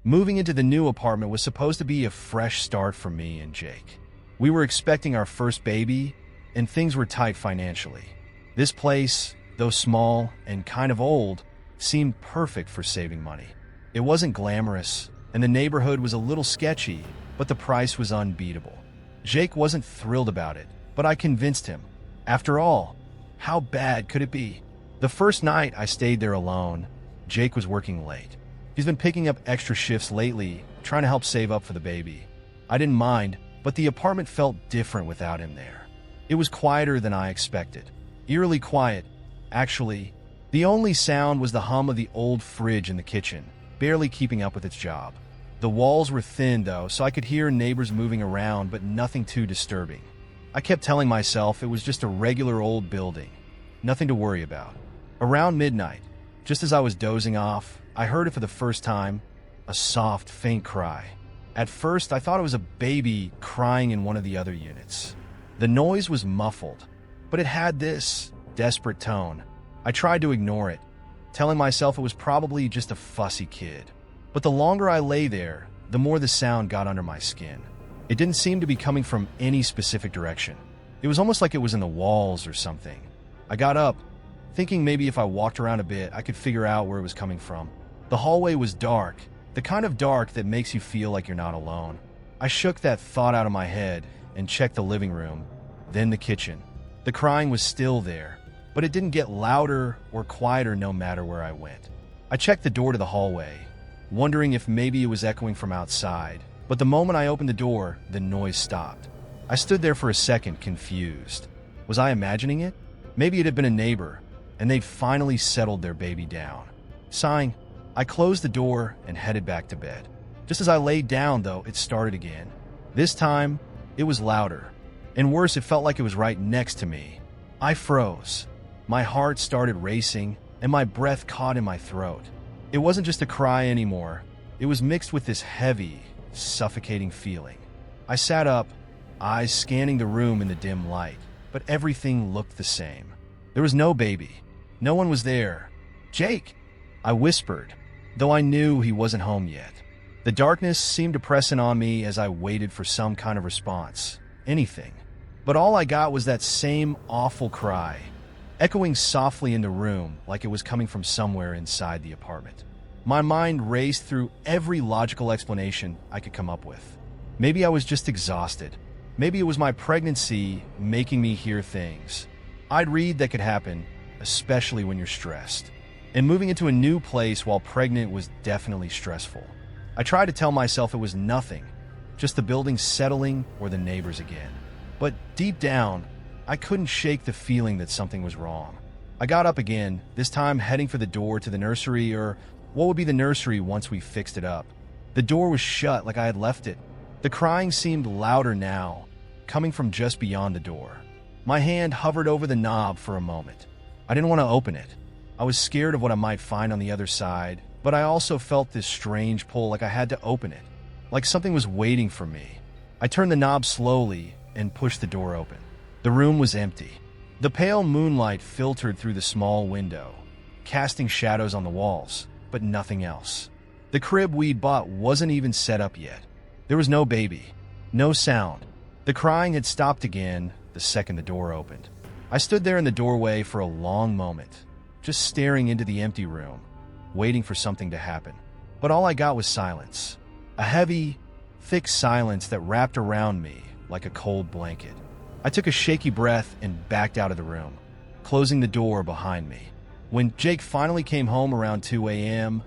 Moving into the new apartment was supposed to be a fresh start for me and Jake. We were expecting our first baby, and things were tight financially. This place, though small and kind of old, seemed perfect for saving money. It wasn't glamorous, and the neighborhood was a little sketchy, but the price was unbeatable. Jake wasn't thrilled about it, but I convinced him. After all, how bad could it be? The first night I stayed there alone, Jake was working late. He's been picking up extra shifts lately, trying to help save up for the baby. I didn't mind, but the apartment felt different without him there. It was quieter than I expected. Eerily quiet, actually. The only sound was the hum of the old fridge in the kitchen, barely keeping up with its job. The walls were thin, though, so I could hear neighbors moving around, but nothing too disturbing. I kept telling myself it was just a regular old building, nothing to worry about. Around midnight, just as I was dozing off, I heard it for the first time, a soft, faint cry. At first, I thought it was a baby crying in one of the other units. The noise was muffled, but it had this desperate tone. I tried to ignore it, telling myself it was probably just a fussy kid. But the longer I lay there, the more the sound got under my skin. It didn't seem to be coming from any specific direction. It was almost like it was in the walls or something. I got up, thinking maybe if I walked around a bit, I could figure out where it was coming from. The hallway was dark, the kind of dark that makes you feel like you're not alone. I shook that thought out of my head and checked the living room, then the kitchen. The crying was still there, but it didn't get louder or quieter no matter where I went. I checked the door to the hallway, wondering if maybe it was echoing from outside, but the moment I opened the door, the noise stopped. I stood there for a second, confused. Was I imagining it? Maybe it had been a neighbor, and they'd finally settled their baby down. Sighing, I closed the door and headed back to bed. Just as I laid down, though, it started again. This time, it was louder. And worse, it felt like it was right next to me. I froze. My heart started racing, and my breath caught in my throat. It wasn't just a cry anymore. It was mixed with this heavy, suffocating feeling. I sat up, eyes scanning the room in the dim light, but everything looked the same. There was no baby. No one was there. "Jake!" I whispered, though I knew he wasn't home yet. The darkness seemed to press in on me as I waited for some kind of response. Anything. But all I got was that same awful cry, echoing softly in the room like it was coming from somewhere inside the apartment. My mind raced through every logical explanation I could come up with. Maybe I was just exhausted. Maybe it was my pregnancy making me hear things I'd read that could happen, especially when you're stressed. And moving into a new place while pregnant was definitely stressful. I tried to tell myself it was nothing, just the building settling or the neighbors again. But deep down, I couldn't shake the feeling that something was wrong. I got up again, this time heading for the door to the nursery, or what would be the nursery once we fixed it up. The door was shut like I had left it. The crying seemed louder now, coming from just beyond the door. My hand hovered over the knob for a moment. I didn't want to open it. I was scared of what I might find on the other side, but I also felt this strange pull like I had to open it, like something was waiting for me. I turned the knob slowly and pushed the door open. The room was empty. The pale moonlight filtered through the small window, casting shadows on the walls, but nothing else. The crib we'd bought wasn't even set up yet. There was no baby, no sound. The crying had stopped again the second the door opened. I stood there in the doorway for a long moment, just staring into the empty room, waiting for something to happen. But all I got was silence. A heavy, thick silence that wrapped around me like a cold blanket. I took a shaky breath and backed out of the room, closing the door behind me. When Jake finally came home around 2 a.m.,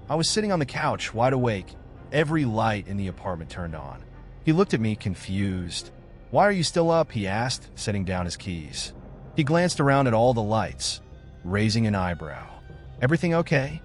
I was sitting on the couch, wide awake, every light in the apartment turned on. He looked at me, confused. "Why are you still up?" he asked, setting down his keys. He glanced around at all the lights, raising an eyebrow. "Everything okay?"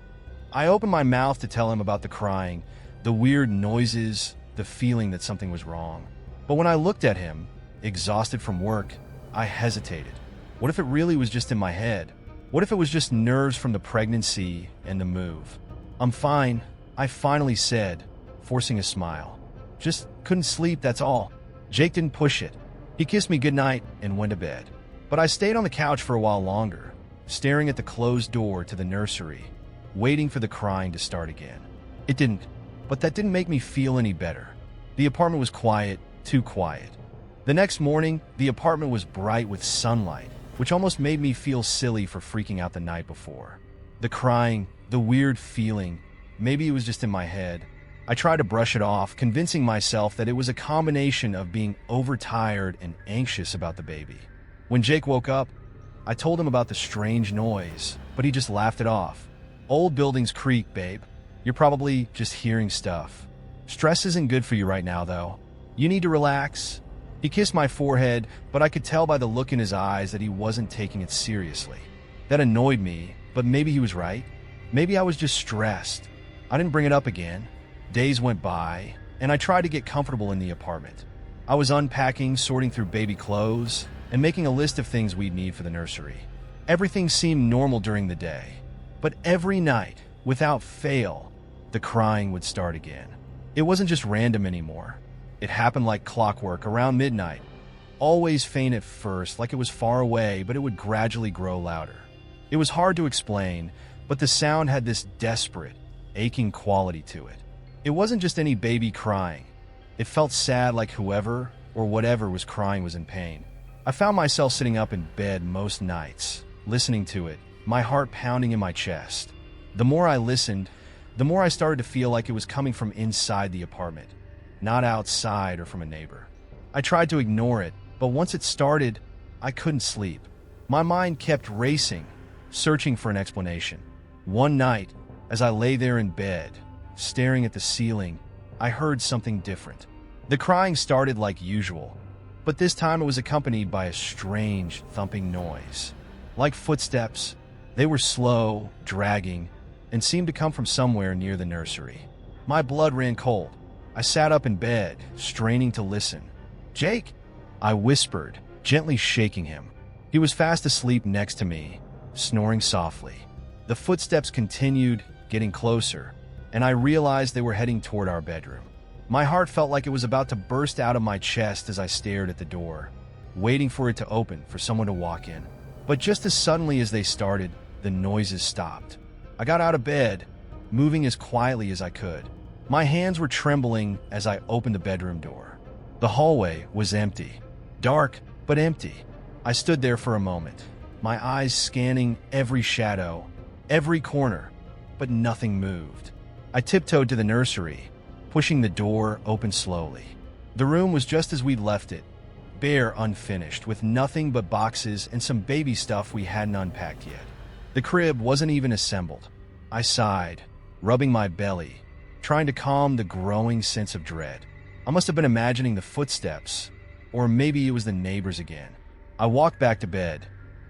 I opened my mouth to tell him about the crying, the weird noises, the feeling that something was wrong. But when I looked at him, exhausted from work, I hesitated. What if it really was just in my head? What if it was just nerves from the pregnancy and the move? "I'm fine," I finally said, forcing a smile. "Just couldn't sleep, that's all." Jake didn't push it. He kissed me goodnight and went to bed. But I stayed on the couch for a while longer, staring at the closed door to the nursery, waiting for the crying to start again. It didn't. but that didn't make me feel any better. The apartment was quiet, too quiet. The next morning, the apartment was bright with sunlight, which almost made me feel silly for freaking out the night before. The crying, the weird feeling, maybe it was just in my head. I tried to brush it off, convincing myself that it was a combination of being overtired and anxious about the baby. When Jake woke up, I told him about the strange noise, but he just laughed it off. Old buildings creak, babe. You're probably just hearing stuff. Stress isn't good for you right now, though. You need to relax. He kissed my forehead, but I could tell by the look in his eyes that he wasn't taking it seriously. That annoyed me, but maybe he was right. Maybe I was just stressed. I didn't bring it up again. Days went by, and I tried to get comfortable in the apartment. I was unpacking, sorting through baby clothes, and making a list of things we'd need for the nursery. Everything seemed normal during the day, but every night, without fail, the crying would start again. It wasn't just random anymore. It happened like clockwork around midnight. Always faint at first, like it was far away, but it would gradually grow louder. It was hard to explain, but the sound had this desperate, aching quality to it. It wasn't just any baby crying. It felt sad, like whoever or whatever was crying was in pain. I found myself sitting up in bed most nights, listening to it, my heart pounding in my chest. The more I listened, the more I started to feel like it was coming from inside the apartment, not outside or from a neighbor. I tried to ignore it, but once it started, I couldn't sleep. My mind kept racing, searching for an explanation. One night, as I lay there in bed, staring at the ceiling, I heard something different. The crying started like usual, but this time it was accompanied by a strange thumping noise. Like footsteps, they were slow, dragging, and seemed to come from somewhere near the nursery. My blood ran cold. I sat up in bed, straining to listen. "Jake," I whispered, gently shaking him. He was fast asleep next to me, snoring softly. The footsteps continued, getting closer, and I realized they were heading toward our bedroom. My heart felt like it was about to burst out of my chest as I stared at the door, waiting for it to open for someone to walk in. But just as suddenly as they started, the noises stopped. I got out of bed, moving as quietly as I could. My hands were trembling as I opened the bedroom door. The hallway was empty. Dark, but empty. I stood there for a moment, my eyes scanning every shadow, every corner, but nothing moved. I tiptoed to the nursery, pushing the door open slowly. The room was just as we'd left it, bare, unfinished, with nothing but boxes and some baby stuff we hadn't unpacked yet. The crib wasn't even assembled. I sighed, rubbing my belly, trying to calm the growing sense of dread. I must have been imagining the footsteps, or maybe it was the neighbors again. I walked back to bed,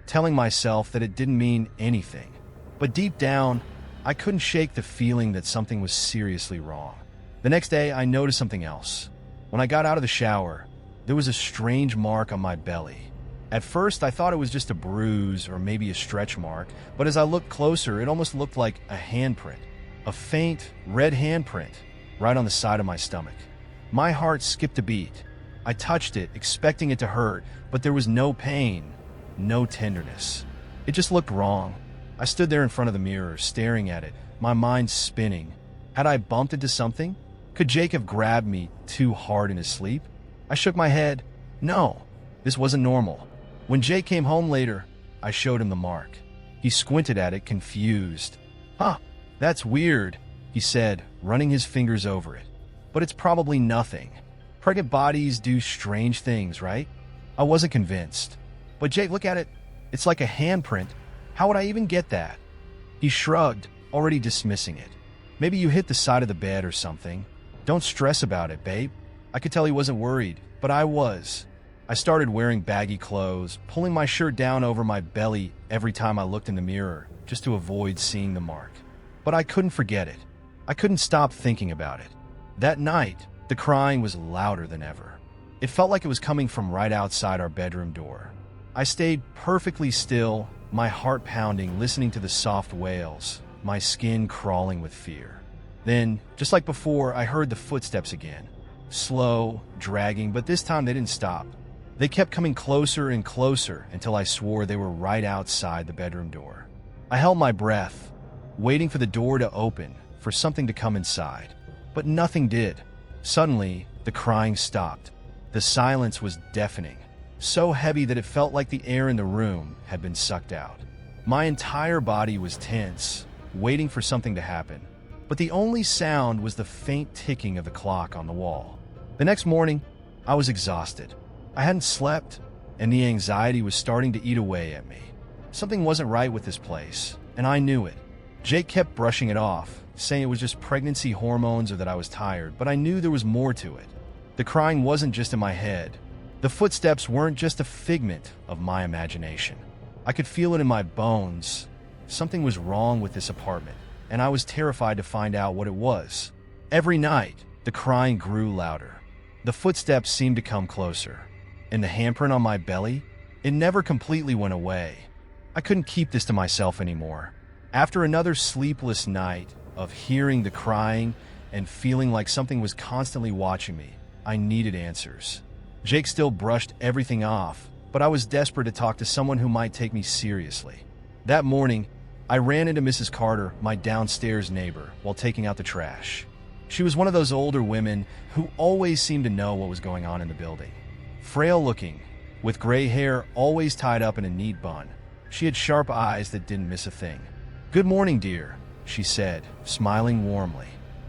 telling myself that it didn't mean anything. But deep down, I couldn't shake the feeling that something was seriously wrong. The next day, I noticed something else. When I got out of the shower, there was a strange mark on my belly. At first, I thought it was just a bruise or maybe a stretch mark, but as I looked closer, it almost looked like a handprint. A faint, red handprint, right on the side of my stomach. My heart skipped a beat. I touched it, expecting it to hurt, but there was no pain, no tenderness. It just looked wrong. I stood there in front of the mirror, staring at it, my mind spinning. Had I bumped into something? Could Jake have grabbed me too hard in his sleep? I shook my head. No, this wasn't normal. When Jake came home later, I showed him the mark. He squinted at it, confused. "Huh, that's weird," he said, running his fingers over it. "But it's probably nothing. Pregnant bodies do strange things, right?" I wasn't convinced. "But Jake, look at it. It's like a handprint. How would I even get that?" He shrugged, already dismissing it. "Maybe you hit the side of the bed or something. Don't stress about it, babe." I could tell he wasn't worried, but I was. I started wearing baggy clothes, pulling my shirt down over my belly every time I looked in the mirror, just to avoid seeing the mark. But I couldn't forget it. I couldn't stop thinking about it. That night, the crying was louder than ever. It felt like it was coming from right outside our bedroom door. I stayed perfectly still, my heart pounding, listening to the soft wails, my skin crawling with fear. Then, just like before, I heard the footsteps again. Slow, dragging, but this time they didn't stop. They kept coming closer and closer until I swore they were right outside the bedroom door. I held my breath, waiting for the door to open, for something to come inside. but nothing did. Suddenly, the crying stopped. The silence was deafening, so heavy that it felt like the air in the room had been sucked out. My entire body was tense, waiting for something to happen, but the only sound was the faint ticking of the clock on the wall. The next morning, I was exhausted. I hadn't slept, and the anxiety was starting to eat away at me. Something wasn't right with this place, and I knew it. Jake kept brushing it off, saying it was just pregnancy hormones or that I was tired, but I knew there was more to it. The crying wasn't just in my head. The footsteps weren't just a figment of my imagination. I could feel it in my bones. Something was wrong with this apartment, and I was terrified to find out what it was. Every night, the crying grew louder. The footsteps seemed to come closer, and the handprint on my belly, it never completely went away. I couldn't keep this to myself anymore. After another sleepless night of hearing the crying and feeling like something was constantly watching me, I needed answers. Jake still brushed everything off, but I was desperate to talk to someone who might take me seriously. That morning, I ran into Mrs. Carter, my downstairs neighbor, while taking out the trash. She was one of those older women who always seemed to know what was going on in the building. Frail-looking, with gray hair always tied up in a neat bun, she had sharp eyes that didn't miss a thing. "Good morning, dear," she said, smiling warmly.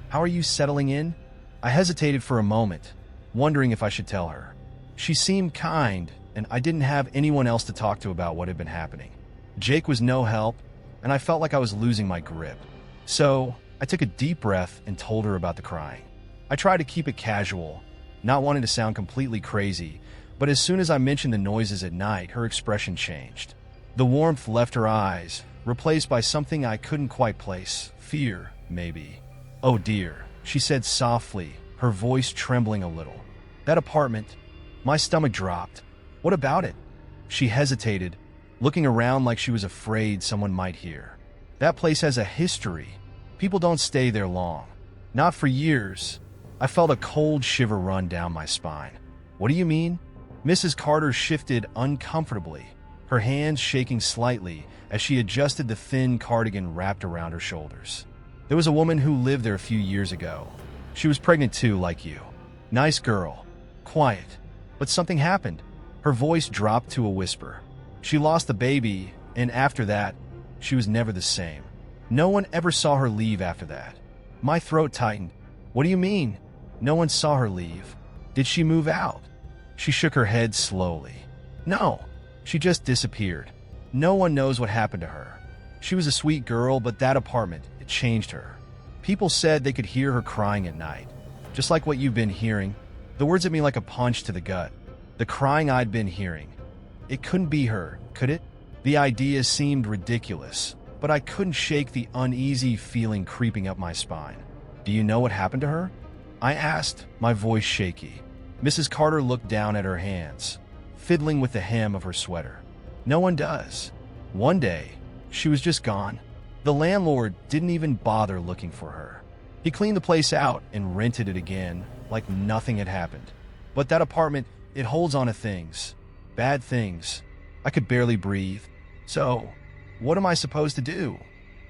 "How are you settling in?" I hesitated for a moment, wondering if I should tell her. She seemed kind, and I didn't have anyone else to talk to about what had been happening. Jake was no help, and I felt like I was losing my grip. So I took a deep breath and told her about the crying. I tried to keep it casual, not wanting to sound completely crazy, but as soon as I mentioned the noises at night, her expression changed. The warmth left her eyes, replaced by something I couldn't quite place. Fear, maybe. "Oh dear," she said softly, her voice trembling a little. "That apartment." My stomach dropped. "What about it?" She hesitated, looking around like she was afraid someone might hear. "That place has a history. People don't stay there long. Not for years." I felt a cold shiver run down my spine. "What do you mean?" Mrs. Carter shifted uncomfortably, her hands shaking slightly as she adjusted the thin cardigan wrapped around her shoulders. "There was a woman who lived there a few years ago. She was pregnant too, like you. Nice girl. Quiet. But something happened." Her voice dropped to a whisper. "She lost the baby, and after that, she was never the same. No one ever saw her leave after that." My throat tightened. "What do you mean? No one saw her leave? Did she move out?" She shook her head slowly. "No, she just disappeared. No one knows what happened to her. She was a sweet girl, but that apartment, it changed her. People said they could hear her crying at night, just like what you've been hearing." The words hit me like a punch to the gut. The crying I'd been hearing. It couldn't be her, could it? The idea seemed ridiculous, but I couldn't shake the uneasy feeling creeping up my spine. "Do you know what happened to her?" I asked, my voice shaky. Mrs. Carter looked down at her hands, fiddling with the hem of her sweater. "No one does. One day, she was just gone. The landlord didn't even bother looking for her. He cleaned the place out and rented it again, like nothing had happened. But that apartment, it holds on to things. Bad things. I could barely breathe. So, what am I supposed to do?"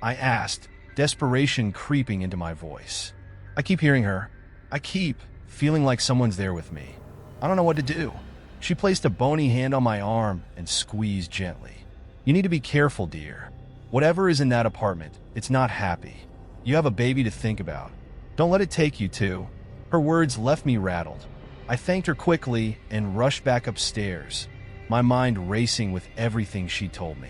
I asked, desperation creeping into my voice. "I keep hearing her. I keep feeling like someone's there with me. I don't know what to do." She placed a bony hand on my arm and squeezed gently. "You need to be careful, dear. Whatever is in that apartment, it's not happy. You have a baby to think about. Don't let it take you to." Her words left me rattled. I thanked her quickly and rushed back upstairs, my mind racing with everything she told me.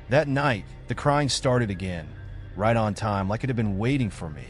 That night, the crying started again, right on time, like it had been waiting for me.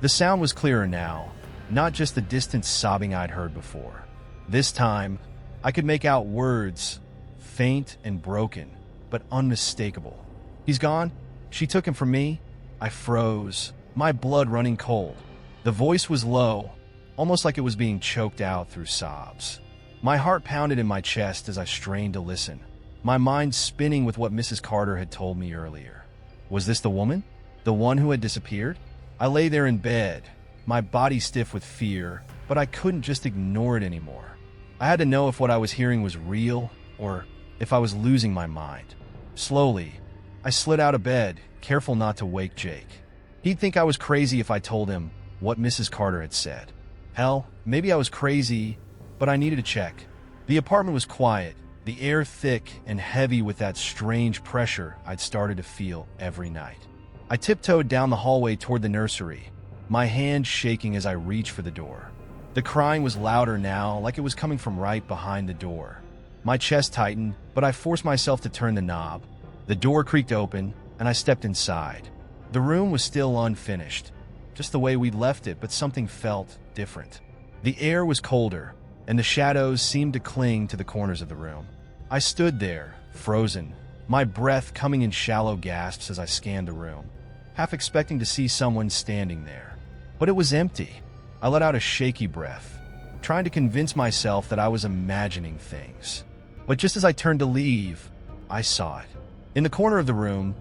The sound was clearer now, not just the distant sobbing I'd heard before. This time, I could make out words, faint and broken, but unmistakable. "He's gone? She took him from me?" I froze, my blood running cold. The voice was low, almost like it was being choked out through sobs. My heart pounded in my chest as I strained to listen, my mind spinning with what Mrs. Carter had told me earlier. Was this the woman? The one who had disappeared? I lay there in bed, my body stiff with fear, but I couldn't just ignore it anymore. I had to know if what I was hearing was real or if I was losing my mind. Slowly, I slid out of bed, careful not to wake Jake. He'd think I was crazy if I told him, what Mrs. Carter had said. Hell, maybe I was crazy, but I needed to check. The apartment was quiet, the air thick and heavy with that strange pressure I'd started to feel every night. I tiptoed down the hallway toward the nursery, my hand shaking as I reached for the door. The crying was louder now, like it was coming from right behind the door. My chest tightened, but I forced myself to turn the knob. The door creaked open, and I stepped inside. The room was still unfinished, just the way we'd left it, but something felt different. The air was colder, and the shadows seemed to cling to the corners of the room. I stood there, frozen, my breath coming in shallow gasps as I scanned the room, half expecting to see someone standing there. But it was empty. I let out a shaky breath, trying to convince myself that I was imagining things. But just as I turned to leave, I saw it. In the corner of the room,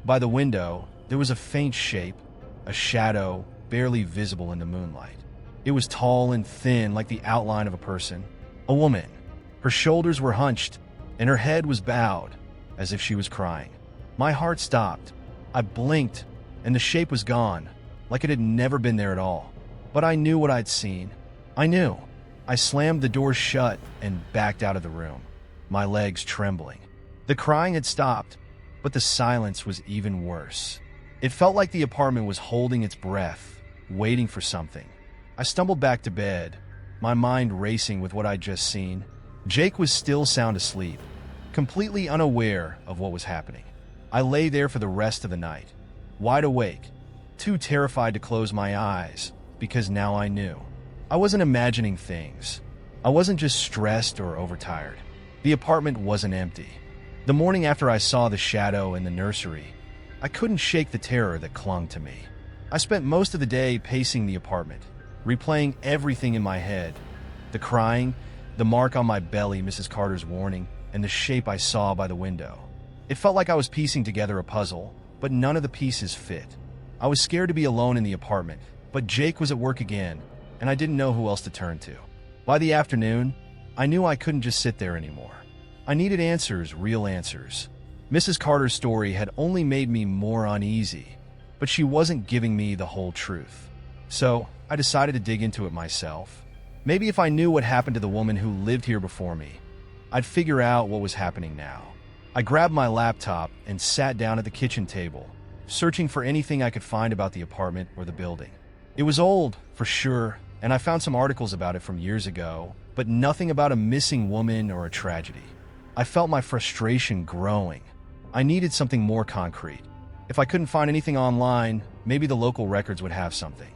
by the window, there was a faint shape, a shadow barely visible in the moonlight. It was tall and thin, like the outline of a person, a woman. Her shoulders were hunched, and her head was bowed, as if she was crying. My heart stopped. I blinked, and the shape was gone, like it had never been there at all. But I knew what I'd seen. I knew. I slammed the door shut and backed out of the room, my legs trembling. The crying had stopped, but the silence was even worse. It felt like the apartment was holding its breath, waiting for something. I stumbled back to bed, my mind racing with what I'd just seen. Jake was still sound asleep, completely unaware of what was happening. I lay there for the rest of the night, wide awake, too terrified to close my eyes, because now I knew. I wasn't imagining things. I wasn't just stressed or overtired. The apartment wasn't empty. The morning after I saw the shadow in the nursery, I couldn't shake the terror that clung to me. I spent most of the day pacing the apartment, replaying everything in my head. The crying, the mark on my belly, Mrs. Carter's warning, and the shape I saw by the window. It felt like I was piecing together a puzzle, but none of the pieces fit. I was scared to be alone in the apartment, but Jake was at work again, and I didn't know who else to turn to. By the afternoon, I knew I couldn't just sit there anymore. I needed answers, real answers. Mrs. Carter's story had only made me more uneasy, but she wasn't giving me the whole truth. So I decided to dig into it myself. Maybe if I knew what happened to the woman who lived here before me, I'd figure out what was happening now. I grabbed my laptop and sat down at the kitchen table, searching for anything I could find about the apartment or the building. It was old, for sure, and I found some articles about it from years ago, but nothing about a missing woman or a tragedy. I felt my frustration growing. I needed something more concrete. If I couldn't find anything online, maybe the local records would have something.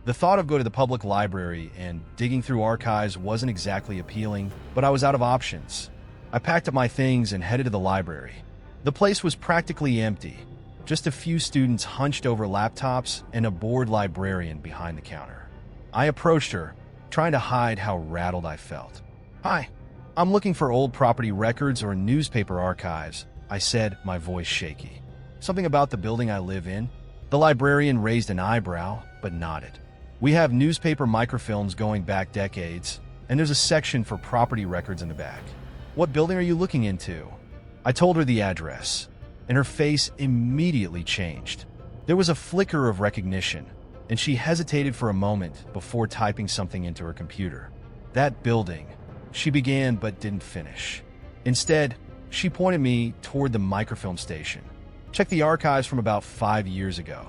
The thought of going to the public library and digging through archives wasn't exactly appealing, but I was out of options. I packed up my things and headed to the library. The place was practically empty, just a few students hunched over laptops and a bored librarian behind the counter. I approached her, trying to hide how rattled I felt. "Hi, I'm looking for old property records or newspaper archives," I said, my voice shaky. "Something about the building I live in?" The librarian raised an eyebrow, but nodded. "We have newspaper microfilms going back decades, and there's a section for property records in the back." "What building are you looking into?" I told her the address, and her face immediately changed. There was a flicker of recognition, and she hesitated for a moment before typing something into her computer. "That building," she began but didn't finish. Instead, she pointed me toward the microfilm station. "Check the archives from about 5 years ago.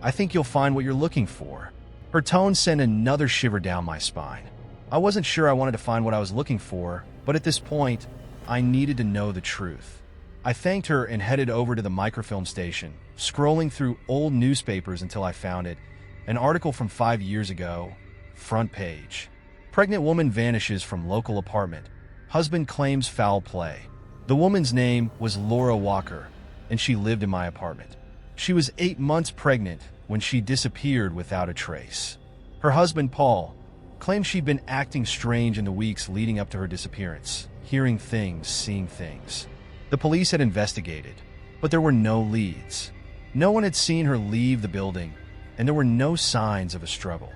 I think you'll find what you're looking for." Her tone sent another shiver down my spine. I wasn't sure I wanted to find what I was looking for, but at this point, I needed to know the truth. I thanked her and headed over to the microfilm station, scrolling through old newspapers until I found it. An article from 5 years ago, front page. "Pregnant woman vanishes from local apartment. Husband claims foul play." The woman's name was Laura Walker, and she lived in my apartment. She was 8 months pregnant when she disappeared without a trace. Her husband, Paul, claimed she'd been acting strange in the weeks leading up to her disappearance, hearing things, seeing things. The police had investigated, but there were no leads. No one had seen her leave the building, and there were no signs of a struggle.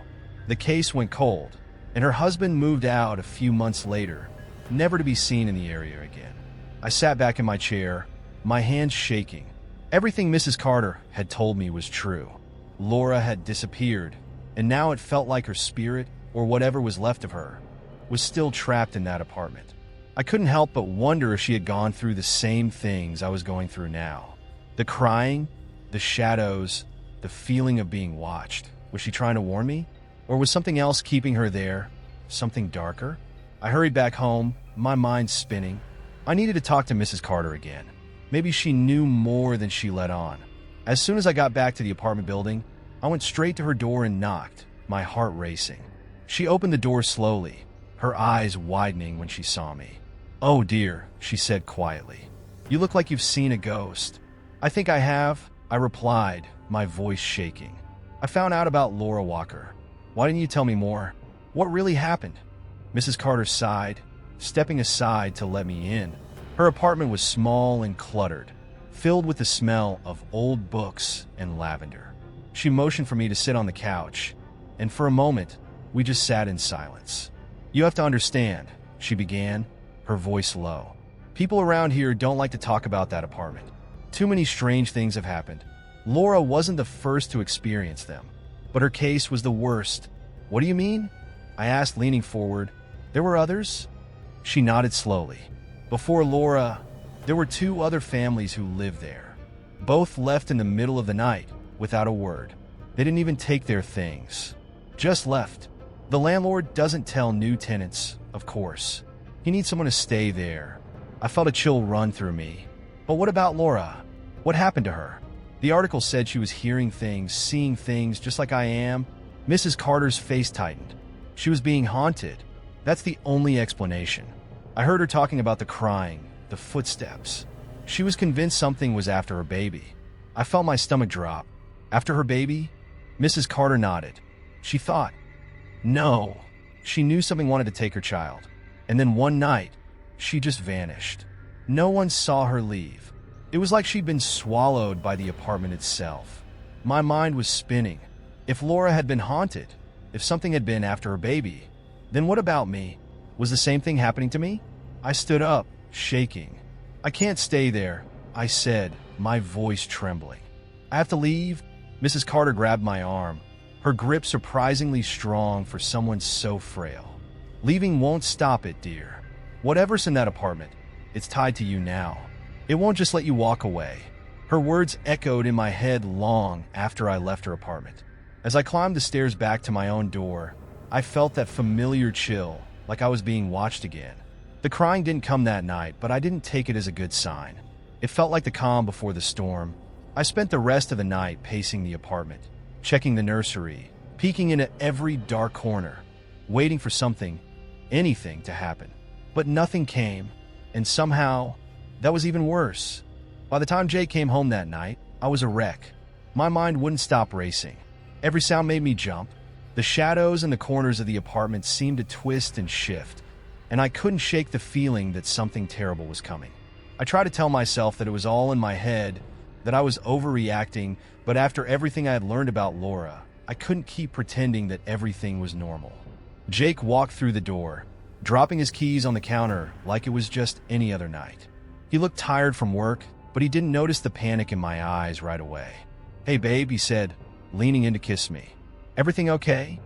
The case went cold, and her husband moved out a few months later, never to be seen in the area again. I sat back in my chair, my hands shaking. Everything Mrs. Carter had told me was true. Laura had disappeared, and now it felt like her spirit, or whatever was left of her, was still trapped in that apartment. I couldn't help but wonder if she had gone through the same things I was going through now. The crying, the shadows, the feeling of being watched. Was she trying to warn me? Or was something else keeping her there? Something darker? I hurried back home, my mind spinning. I needed to talk to Mrs. Carter again. Maybe she knew more than she let on. As soon as I got back to the apartment building, I went straight to her door and knocked, my heart racing. She opened the door slowly, her eyes widening when she saw me. "Oh dear," she said quietly. "You look like you've seen a ghost." "I think I have," I replied, my voice shaking. "I found out about Laura Walker." "Why didn't you tell me more? What really happened?" Mrs. Carter sighed, stepping aside to let me in. Her apartment was small and cluttered, filled with the smell of old books and lavender. She motioned for me to sit on the couch, and for a moment, we just sat in silence. "You have to understand," she began, her voice low. "People around here don't like to talk about that apartment. Too many strange things have happened. Laura wasn't the first to experience them, but her case was the worst." "What do you mean?" I asked, leaning forward. "There were others?" She nodded slowly. "Before Laura, there were 2 other families who lived there. Both left in the middle of the night, without a word. They didn't even take their things. Just left. The landlord doesn't tell new tenants, of course. He needs someone to stay there." I felt a chill run through me. "But what about Laura? What happened to her?" "The article said she was hearing things, seeing things, just like I am." Mrs. Carter's face tightened. "She was being haunted. That's the only explanation." I heard her talking about the crying, the footsteps. She was convinced something was after her baby. I felt my stomach drop. "After her baby?" Mrs. Carter nodded. She thought. "No." She knew something wanted to take her child. And then one night, she just vanished. No one saw her leave. It was like she'd been swallowed by the apartment itself. My mind was spinning. If Laura had been haunted, if something had been after her baby, then what about me? Was the same thing happening to me? I stood up, shaking. "I can't stay there," I said, my voice trembling. "I have to leave." Mrs. Carter grabbed my arm, her grip surprisingly strong for someone so frail. "Leaving won't stop it, dear. Whatever's in that apartment, it's tied to you now. It won't just let you walk away." Her words echoed in my head long after I left her apartment. As I climbed the stairs back to my own door, I felt that familiar chill, like I was being watched again. The crying didn't come that night, but I didn't take it as a good sign. It felt like the calm before the storm. I spent the rest of the night pacing the apartment, checking the nursery, peeking into every dark corner, waiting for something, anything to happen. But nothing came, and somehow, that was even worse. By the time Jake came home that night, I was a wreck. My mind wouldn't stop racing. Every sound made me jump. The shadows in the corners of the apartment seemed to twist and shift, and I couldn't shake the feeling that something terrible was coming. I tried to tell myself that it was all in my head, that I was overreacting, but after everything I had learned about Laura, I couldn't keep pretending that everything was normal. Jake walked through the door, dropping his keys on the counter like it was just any other night. He looked tired from work, but he didn't notice the panic in my eyes right away. "Hey babe," he said, leaning in to kiss me. "Everything okay?"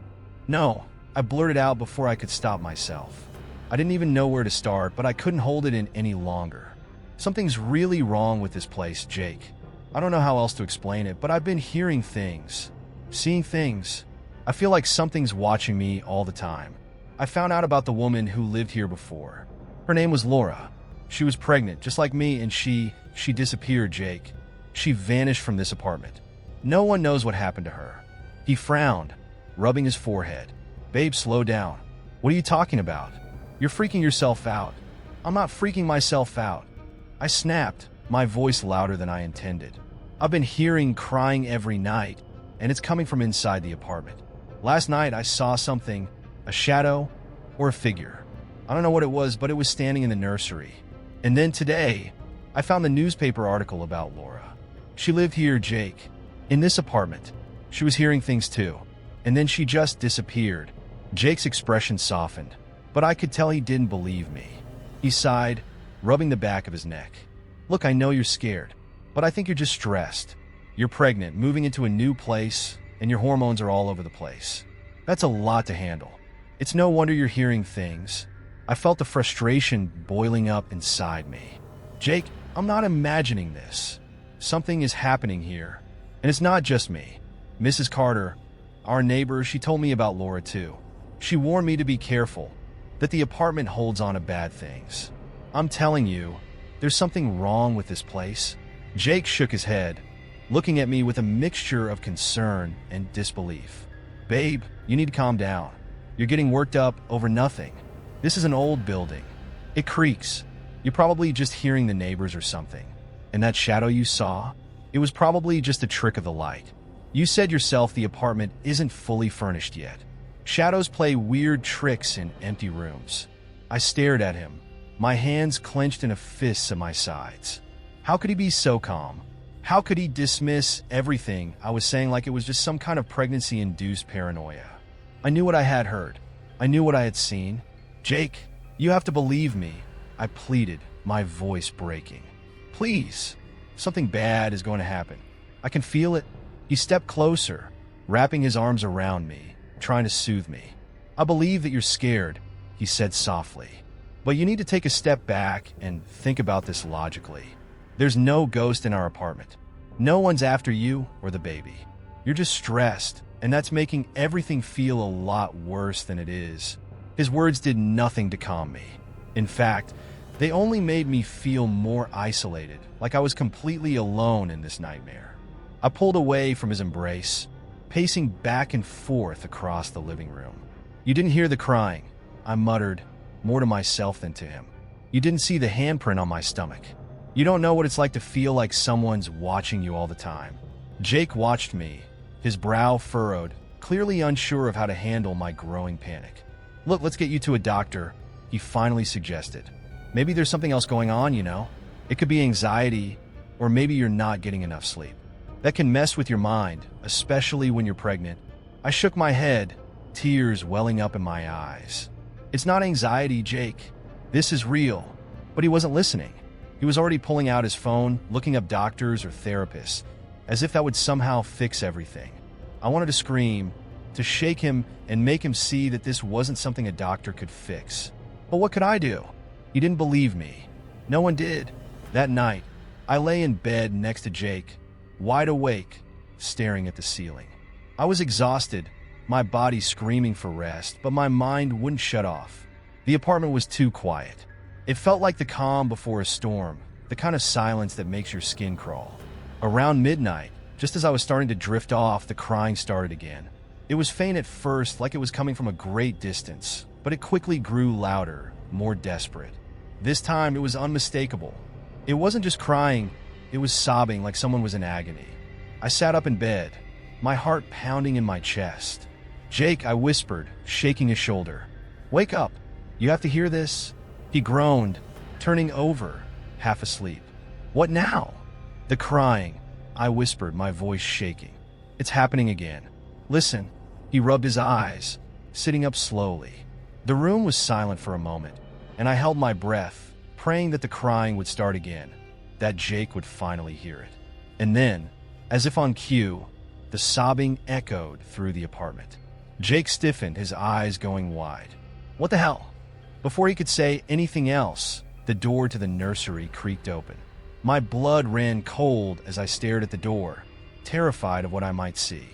"No," I blurted out before I could stop myself. I didn't even know where to start, but I couldn't hold it in any longer. "Something's really wrong with this place, Jake. I don't know how else to explain it, but I've been hearing things, seeing things. I feel like something's watching me all the time. I found out about the woman who lived here before. Her name was Laura. She was pregnant, just like me, and she disappeared, Jake. She vanished from this apartment. No one knows what happened to her." He frowned, rubbing his forehead. "Babe, slow down. What are you talking about? You're freaking yourself out." "I'm not freaking myself out." I snapped, my voice louder than I intended. "I've been hearing crying every night, and it's coming from inside the apartment. Last night I saw something, a shadow or a figure. I don't know what it was, but it was standing in the nursery. And then today, I found the newspaper article about Laura. She lived here, Jake, in this apartment. She was hearing things too. And then she just disappeared." Jake's expression softened, but I could tell he didn't believe me. He sighed, rubbing the back of his neck. "Look, I know you're scared, but I think you're just stressed. You're pregnant, moving into a new place, and your hormones are all over the place. That's a lot to handle. It's no wonder you're hearing things. I felt the frustration boiling up inside me. Jake, I'm not imagining this. Something is happening here. And it's not just me. Mrs. Carter, our neighbor, she told me about Laura too. She warned me to be careful, that the apartment holds on to bad things. I'm telling you, there's something wrong with this place. Jake shook his head, looking at me with a mixture of concern and disbelief. Babe, you need to calm down. You're getting worked up over nothing. This is an old building. It creaks. You're probably just hearing the neighbors or something. And that shadow you saw? It was probably just a trick of the light. You said yourself the apartment isn't fully furnished yet. Shadows play weird tricks in empty rooms. I stared at him, my hands clenched in a fist at my sides. How could he be so calm? How could he dismiss everything I was saying like it was just some kind of pregnancy-induced paranoia? I knew what I had heard. I knew what I had seen. Jake, you have to believe me, I pleaded, my voice breaking. Please, something bad is going to happen. I can feel it. He stepped closer, wrapping his arms around me, trying to soothe me. I believe that you're scared, he said softly. But you need to take a step back and think about this logically. There's no ghost in our apartment. No one's after you or the baby. You're just stressed, and that's making everything feel a lot worse than it is. His words did nothing to calm me. In fact, they only made me feel more isolated, like I was completely alone in this nightmare. I pulled away from his embrace, pacing back and forth across the living room. You didn't hear the crying, I muttered, more to myself than to him. You didn't see the handprint on my stomach. You don't know what it's like to feel like someone's watching you all the time. Jake watched me, his brow furrowed, clearly unsure of how to handle my growing panic. Look, let's get you to a doctor, he finally suggested. Maybe there's something else going on, you know? It could be anxiety, or maybe you're not getting enough sleep. That can mess with your mind, especially when you're pregnant. I shook my head, tears welling up in my eyes. It's not anxiety, Jake. This is real. But he wasn't listening. He was already pulling out his phone, looking up doctors or therapists, as if that would somehow fix everything. I wanted to scream, to shake him and make him see that this wasn't something a doctor could fix. But what could I do? He didn't believe me. No one did. That night, I lay in bed next to Jake, wide awake, staring at the ceiling. I was exhausted, my body screaming for rest, but my mind wouldn't shut off. The apartment was too quiet. It felt like the calm before a storm, the kind of silence that makes your skin crawl. Around midnight, just as I was starting to drift off, the crying started again. It was faint at first, like it was coming from a great distance, but it quickly grew louder, more desperate. This time, it was unmistakable. It wasn't just crying, it was sobbing like someone was in agony. I sat up in bed, my heart pounding in my chest. Jake, I whispered, shaking his shoulder. Wake up. You have to hear this. He groaned, turning over, half asleep. What now? The crying, I whispered, my voice shaking. It's happening again. Listen. He rubbed his eyes, sitting up slowly. The room was silent for a moment, and I held my breath, praying that the crying would start again, that Jake would finally hear it. And then, as if on cue, the sobbing echoed through the apartment. Jake stiffened, his eyes going wide. What the hell? Before he could say anything else, the door to the nursery creaked open. My blood ran cold as I stared at the door, terrified of what I might see.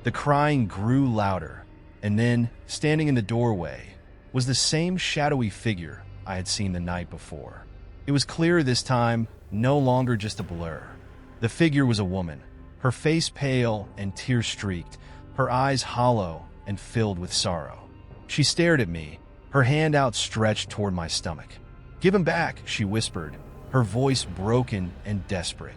The crying grew louder, and then, standing in the doorway, was the same shadowy figure I had seen the night before. It was clearer this time, no longer just a blur. The figure was a woman, her face pale and tear-streaked, her eyes hollow and filled with sorrow. She stared at me, her hand outstretched toward my stomach. Give him back, she whispered, her voice broken and desperate.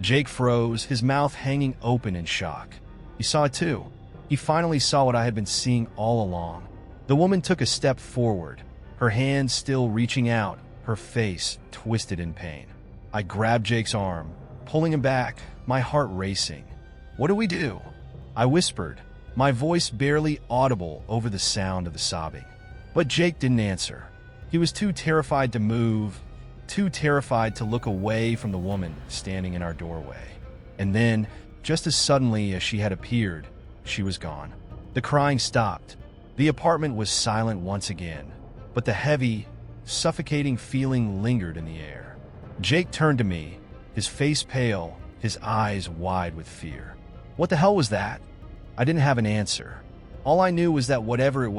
Jake froze, his mouth hanging open in shock. He saw it too. He finally saw what I had been seeing all along. The woman took a step forward, her hand still reaching out, her face twisted in pain. I grabbed Jake's arm, pulling him back, my heart racing. What do we do? I whispered, my voice barely audible over the sound of the sobbing. But Jake didn't answer. He was too terrified to move, too terrified to look away from the woman standing in our doorway. And then, just as suddenly as she had appeared, she was gone. The crying stopped. The apartment was silent once again, but the heavy, suffocating feeling lingered in the air. Jake turned to me, his face pale, his eyes wide with fear. What the hell was that? I didn't have an answer. All I knew was that whatever it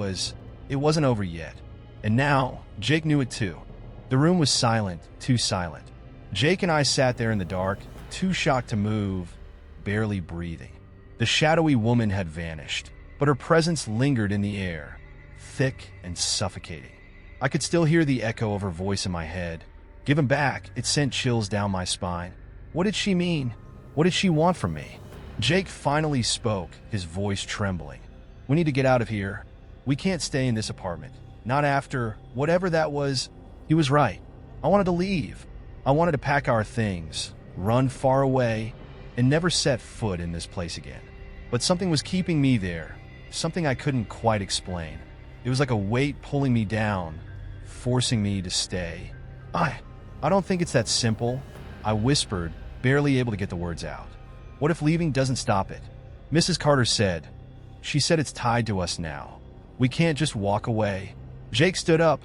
wasn't over yet. And now, Jake knew it too. The room was silent, too silent. Jake and I sat there in the dark, too shocked to move, barely breathing. The shadowy woman had vanished, but her presence lingered in the air, thick and suffocating. I could still hear the echo of her voice in my head. Give him back, it sent chills down my spine. What did she mean? What did she want from me? Jake finally spoke, his voice trembling. We need to get out of here. We can't stay in this apartment. Not after whatever that was. He was right. I wanted to leave. I wanted to pack our things, run far away, and never set foot in this place again. But something was keeping me there, something I couldn't quite explain. It was like a weight pulling me down, forcing me to stay. I don't think it's that simple, I whispered, barely able to get the words out. What if leaving doesn't stop it? Mrs. Carter said. She said it's tied to us now. We can't just walk away. Jake stood up,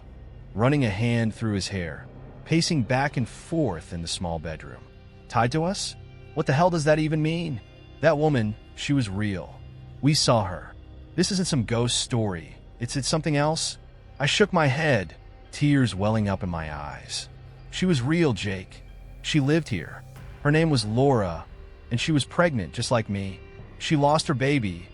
running a hand through his hair, pacing back and forth in the small bedroom. Tied to us? What the hell does that even mean? That woman, she was real. We saw her. This isn't some ghost story. It's something else. I shook my head, tears welling up in my eyes. She was real, Jake. She lived here. Her name was Laura, and she was pregnant just like me. She lost her baby,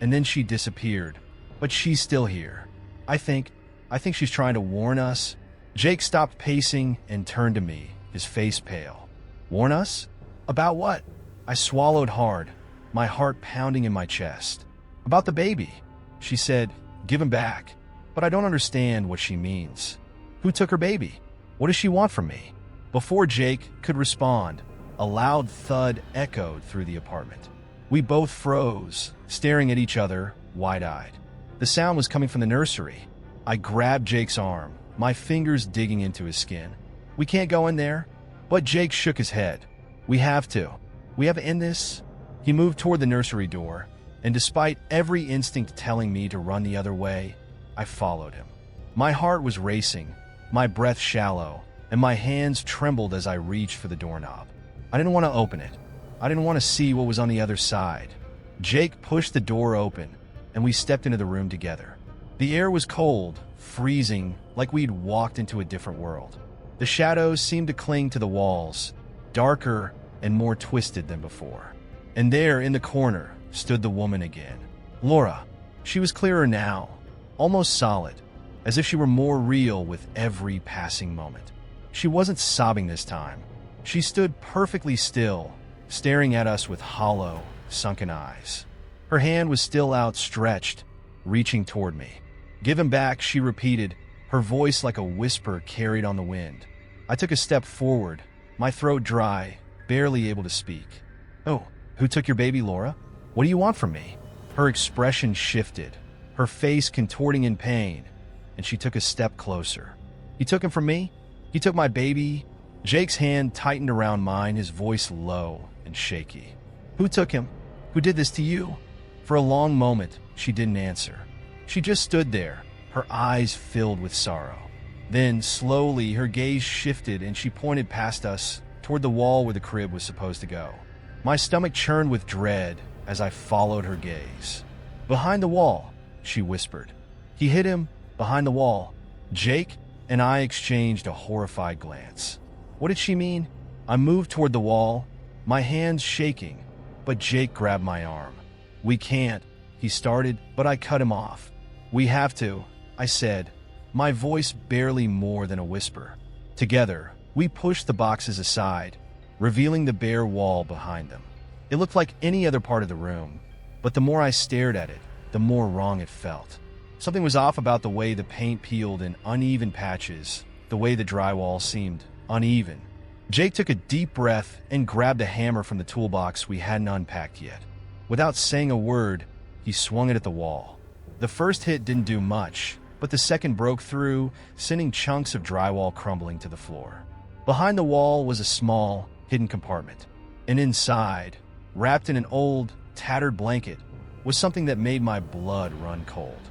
and then she disappeared. But she's still here. I think she's trying to warn us. Jake stopped pacing and turned to me, his face pale. Warn us? About what? I swallowed hard, my heart pounding in my chest. About the baby. She said, give him back. But I don't understand what she means. Who took her baby? What does she want from me? Before Jake could respond, a loud thud echoed through the apartment. We both froze, staring at each other, wide-eyed. The sound was coming from the nursery. I grabbed Jake's arm, my fingers digging into his skin. We can't go in there. But Jake shook his head. We have to. We have to end this. He moved toward the nursery door, and despite every instinct telling me to run the other way, I followed him. My heart was racing, my breath shallow, and my hands trembled as I reached for the doorknob. I didn't want to open it. I didn't want to see what was on the other side. Jake pushed the door open, and we stepped into the room together. The air was cold, freezing, like we'd walked into a different world. The shadows seemed to cling to the walls, darker and more twisted than before. And there, in the corner, stood the woman again. Laura. She was clearer now, almost solid, as if she were more real with every passing moment. She wasn't sobbing this time. She stood perfectly still, staring at us with hollow, sunken eyes. Her hand was still outstretched, reaching toward me. Give him back, she repeated, her voice like a whisper carried on the wind. I took a step forward, my throat dry, barely able to speak. Oh, who took your baby, Laura? What do you want from me? Her expression shifted, her face contorting in pain, and she took a step closer. He took him from me? He took my baby? Jake's hand tightened around mine, his voice low and shaky. Who took him? Who did this to you? For a long moment, she didn't answer. She just stood there, her eyes filled with sorrow. Then, slowly, her gaze shifted and she pointed past us toward the wall where the crib was supposed to go. My stomach churned with dread as I followed her gaze. Behind the wall, she whispered. He hit him, behind the wall. Jake and I exchanged a horrified glance. What did she mean? I moved toward the wall, my hands shaking, but Jake grabbed my arm. We can't, he started, but I cut him off. We have to, I said, my voice barely more than a whisper. Together, we pushed the boxes aside, revealing the bare wall behind them. It looked like any other part of the room, but the more I stared at it, the more wrong it felt. Something was off about the way the paint peeled in uneven patches, the way the drywall seemed uneven. Jake took a deep breath and grabbed a hammer from the toolbox we hadn't unpacked yet. Without saying a word, he swung it at the wall. The first hit didn't do much, but the second broke through, sending chunks of drywall crumbling to the floor. Behind the wall was a small, hidden compartment, and inside, wrapped in an old, tattered blanket, was something that made my blood run cold.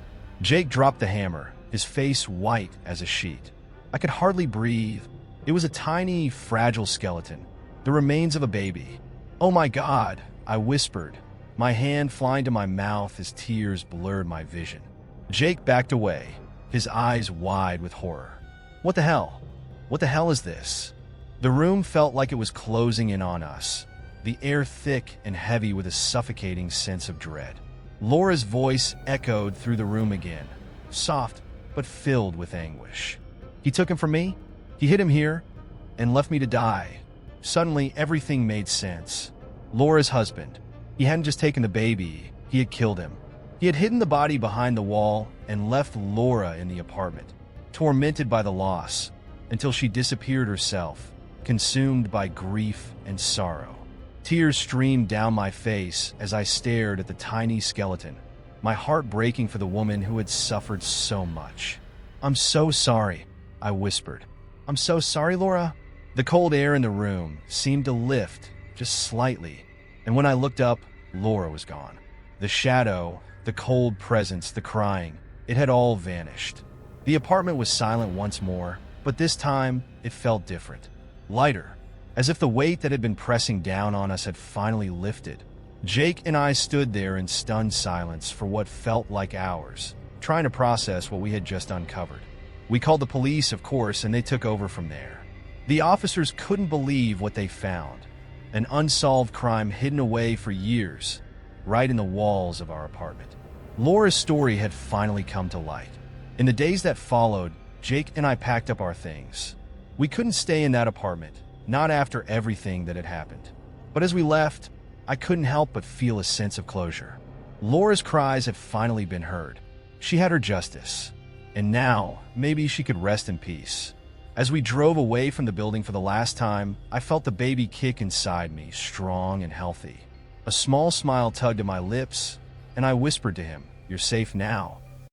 Jake dropped the hammer, his face white as a sheet. I could hardly breathe. It was a tiny, fragile skeleton, the remains of a baby. "Oh my God," I whispered, my hand flying to my mouth as tears blurred my vision. Jake backed away, his eyes wide with horror. "What the hell? What the hell is this?" The room felt like it was closing in on us, the air thick and heavy with a suffocating sense of dread. Laura's voice echoed through the room again, soft but filled with anguish. "He took him from me? He hid him here and left me to die." Suddenly, everything made sense. Laura's husband. He hadn't just taken the baby, he had killed him. He had hidden the body behind the wall and left Laura in the apartment, tormented by the loss, until she disappeared herself, consumed by grief and sorrow. Tears streamed down my face as I stared at the tiny skeleton, my heart breaking for the woman who had suffered so much. "I'm so sorry," I whispered. "I'm so sorry, Laura." The cold air in the room seemed to lift just slightly, and when I looked up, Laura was gone. The shadow, the cold presence, the crying, it had all vanished. The apartment was silent once more, but this time it felt different, lighter, as if the weight that had been pressing down on us had finally lifted. Jake and I stood there in stunned silence for what felt like hours, trying to process what we had just uncovered. We called the police, of course, and they took over from there. The officers couldn't believe what they found. An unsolved crime hidden away for years, right in the walls of our apartment. Laura's story had finally come to light. In the days that followed, Jake and I packed up our things. We couldn't stay in that apartment, not after everything that had happened. But as we left, I couldn't help but feel a sense of closure. Laura's cries had finally been heard. She had her justice. And now, maybe she could rest in peace. As we drove away from the building for the last time, I felt the baby kick inside me, strong and healthy. A small smile tugged at my lips, and I whispered to him, "You're safe now."